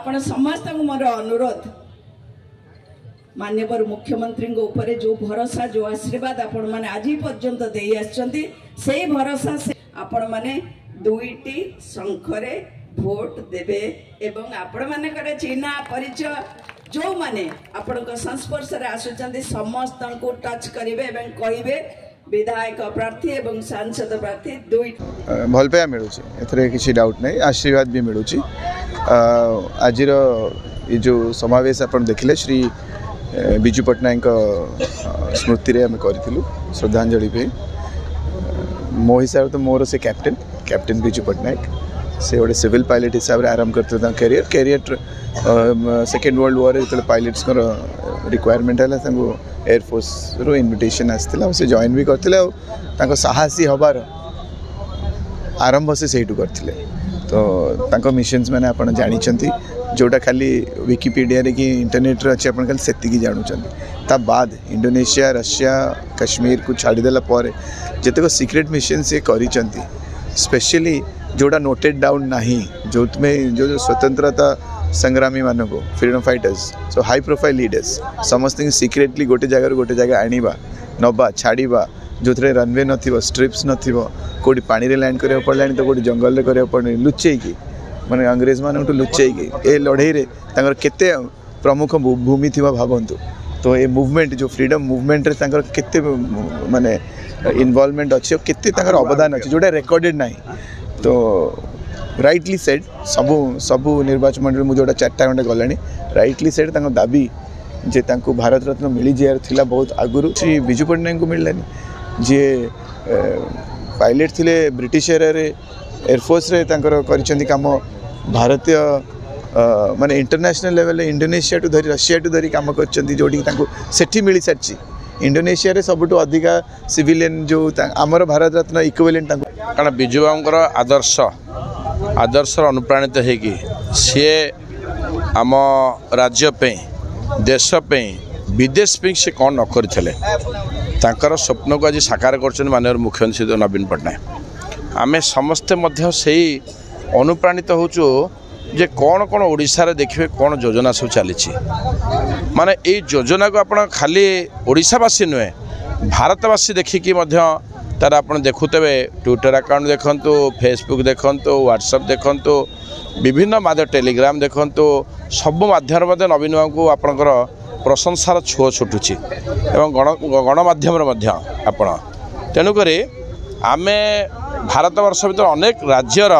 आपण समस्त मोर अनुरोध माननीय मुख्यमंत्री उपरे जो भरोसा जो आशीर्वाद आपण माने आज पर्यंत दे आछंती से भरोसा से आपण माने दुईटी शंखरे भोट देबे एवं आपण माने करे चिन्हा परिचय जो माने आपण को संस्पर्श रे आसुचंती समस्त को टच करिवे एवं कहिवे विधायक प्रार्थी एवं सांसद प्रार्थी दुई भल पाया मिलूँ एथरे किसी डाउट नहीं आशीर्वाद भी मिलूँ आज ये जो समावेश आप देखिले श्री विजु पट्टनायक स्मृति रे आम करूँ श्रद्धांजलि पे मो हिसाब तो मोर से कैप्टेन विजु पट्टनायक से गोटे सिविल पायलट हिसाब से आरंभ करते कैरियर सेकेंड वर्ल्ड वॉर जो पायलट्स रिक्वायरमेंट है एयरफोर्स रो इनविटेशन आसाला से जॉइन भी करते साहसी हबार आरंभ से सहीठू करते तो मिशन्स मैंने आप जानी जोटा खाली विकिपीडिया रे कि इंटरनेट रे अच्छे अपन खाली सेतिकी जानुचंती ता बाद इंडोनेशिया रशिया कश्मीर को छाड़देला पर जेतक सीक्रेट मिशन से करिचंती स्पेशली जोटा नोटेड डाउन नहीं जो में जो स्वतंत्रता संग्रामी मान को फ्रीडम फाइटर्स सो हाई प्रोफाइल लीडर्स समस्त सिक्रेटली गोटे जगह आनिबा नबा छाड़ीबा जो थे रनवे नथिबो स्ट्रिप्स नथिबो कोडी पानी रे लैंड करिया पड़लानी तो कोडी जंगल रे करिया पड़नी लुचेकी माने अंग्रेज मान लुचेकी ए लड़ाई रे तांकर केते प्रमुख भूमि थिबा भाबंतु तो ये मूवमेंट जो फ्रीडम मूवमेंट रे तांकर केते माने इन्वॉल्वमेंट अच्छे केते तांकर अवदान अच्छे जोटा रेकॉर्डेड नहीं तो राइटली सेड सबू निर्वाचन मंडल मुझे जोटा 4 घंटे गलानी राइटली सेड तांकर दाबी जे तांको भारत रत्न मिली जायर थिला बहुत आगुरु श्री विजु पट्टनायक को मिललानी जे पायलट थिले ब्रिटिश एरा रे एयरफोर्स रे तांकर करिसेंती काम भारतीय माने इंटरनेशनल लेवल इंडोनेशिया टू धरी रशिया टू धरी काम करचंती जोडी तांको सेठी मिली सारची इंडोनेशिया रे सबटू अधिका सिविलियन जो आमर भारत रत्न इक्विवेलेंट तांको कारण बिजु बाबूंकर आदर्श अनुप्राणित होगी सी आम राज्य पे देश पे विदेश पे से कौन न करथिले तांकर स्वप्न को आज साकार कर माननीय मुख्यमंत्री श्री नवीन पट्टनायक आमे समस्ते मध्य से अनुप्राणित होचु जे कौन कौन ओडिशा रे देखिए कौन योजना सब चली माने ये योजना को आप खाली ओडिशावासी नुहे भारतवासी देखिकी तार आप देखुते ट्विटर अकाउंट देखंतु फेसबुक देखंतु व्हाट्सएप देखंतु विभिन्न माध्यम टेलीग्राम देखंतु सब माध्यम नवीन बाबू को आपणकर प्रशंसार छुओ छुटुची एवं गणमाध्यम आपण तेणुक आम भारतवर्ष भर अनेक राज्यर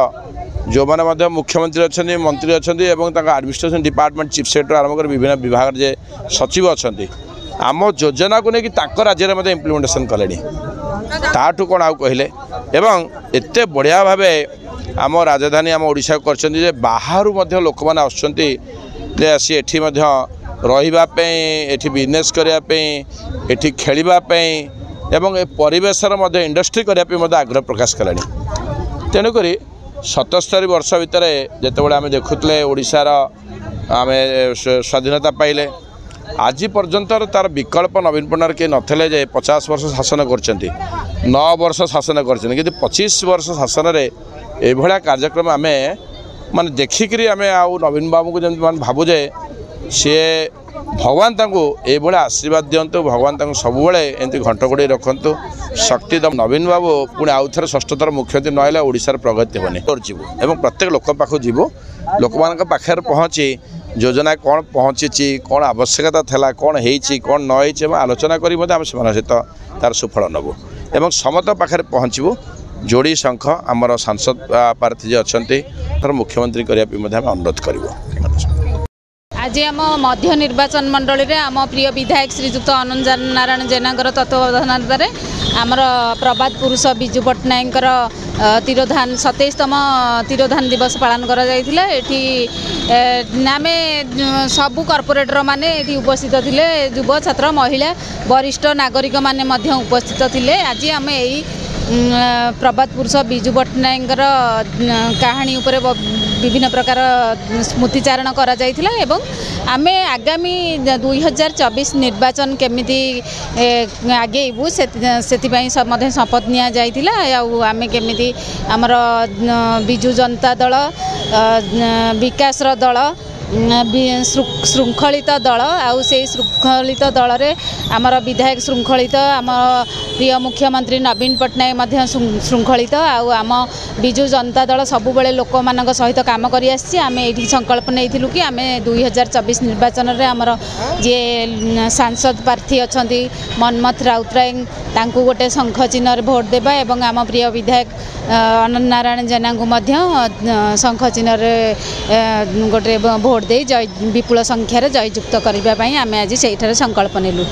जो मैंने मुख्यमंत्री अच्छा मंत्री अच्छा एडमिनिस्ट्रेशन डिपार्टमेंट चीफ सेक्रेटरी आरंभ कर विभिन्न विभाग जे सचिव अच्छा आम योजना को लेकिन राज्य में इम्प्लीमेंटेशन कले ताठू कौन आउ कहले एवं एत बढ़िया भाव आम राजधानी आम ओडिशा कर बाहर लोक मैंने आसी एठी रही एठी बिजनेस करने खेलवाई एवं ए परिवेशर इंडस्ट्री करने आग्रह प्रकाश कलानी तेणुक 77 वर्ष भितर जितेबाला आम देखुले ओडिशार आम स्वाधीनता पाइले आज पर्यंत तार विकल्प नवीन पट्टनायक के नथिले जे 50 वर्ष शासन कर 9 वर्ष शासन कर 25 वर्ष शासन रे ए भला कार्यक्रम आम माने देखिकी आम आउ नवीन बाबू को जमी भावुजे सी भगवान तांको ए भला आशीर्वाद दिंतु भगवान तांको सबुबले एमती घंट गोड़े रखु शक्ति दम नवीन बाबू पुणी आउ थे षष्ठ थर मुख्यमंत्री नहले ओडिशार प्रगति होनी जीवु एवं प्रत्येक लोक पाखु जीवु लोक मान पाखे पहुँची योजना कौन पहुँची कौन आवश्यकता था कौन होती कौन न हो आलोचना करी आम सहित तार सुफल नबू एवं समस्त पाखे पहुँचबू जोड़ी शंख आमर सांसद प्रार्थी जी अच्छा मुख्यमंत्री करने अनुरोध करूँ आज आम मध्य निर्वाचन मंडल में आम प्रिय विधायक श्रीजुक्त अनंत नारायण जेना तत्वावधान आमर प्रबाद पुरुष विजु पट्टनायक तिरोधान 27तम तिरोधान दिवस पालन करा जायथिला एठी नामे सबु कॉर्पोरेटर माने एठी उपस्थित थिले युवा छात्र महिला वरिष्ठ नागरिक माने मध्य उपस्थित थिले आज आम एई प्रबाद पुरुष विजु पट्टनायक कहानी उपर विभिन्न प्रकार स्मृतिचारण करा जायथिला एवं आमे आगामी 2024 निर्वाचन केमिति आगेबू से शपथ निया जायथिला आमे केमिति आमर विजु जनता दल विकास दल ଶୃଙ୍ଖଳିତ ଦଳ ଆଉ ସେଇ ଶୃଙ୍ଖଳିତ ଦଳରେ ଆମର ବିଧାୟକ ଶୃଙ୍ଖଳିତ ଆମ ପ୍ରିୟ ମୁଖ୍ୟମନ୍ତ୍ରୀ ନବୀନ ପଟ୍ଟନାୟକ ମଧ୍ୟ ଶୃଙ୍ଖଳିତ ଆଉ ଆମ ବିଜୁ ଜନତା ଦଳ ସବୁବେଳେ ଲୋକମାନଙ୍କ ସହିତ କାମ କରି ଆସିଛି। ଆମେ ଏଇଠି ସଂକଳ୍ପ ନେଇଥିଲୁ କି ଆମେ 2024 ନିର୍ବାଚନରେ ଆମର ଯିଏ ସାଂସଦ ପ୍ରାର୍ଥୀ ଅଛନ୍ତି ମନ୍ମଥ ରାଉତରାୟ ତାଙ୍କୁ ଗୋଟେ ଶଙ୍ଖ ଚିହ୍ନରେ ଭୋଟ ଦେବା ଏବଂ ଆମ ପ୍ରିୟ ବିଧାୟକ ଅନନ୍ତ ନାରାୟଣ ଜେନାଙ୍କୁ ମଧ୍ୟ ଶଙ୍ଖ ଚିହ୍ନରେ ଗୋଟେ ଭୋଟ ଦେଇ ବିପୁଳ ସଂଖ୍ୟାରେ ଜୟଯୁକ୍ତ କରିବା ପାଇଁ ଆମେ ଆଜି ସେଇଠାରେ ସଂକଳ୍ପ ନେଲୁ।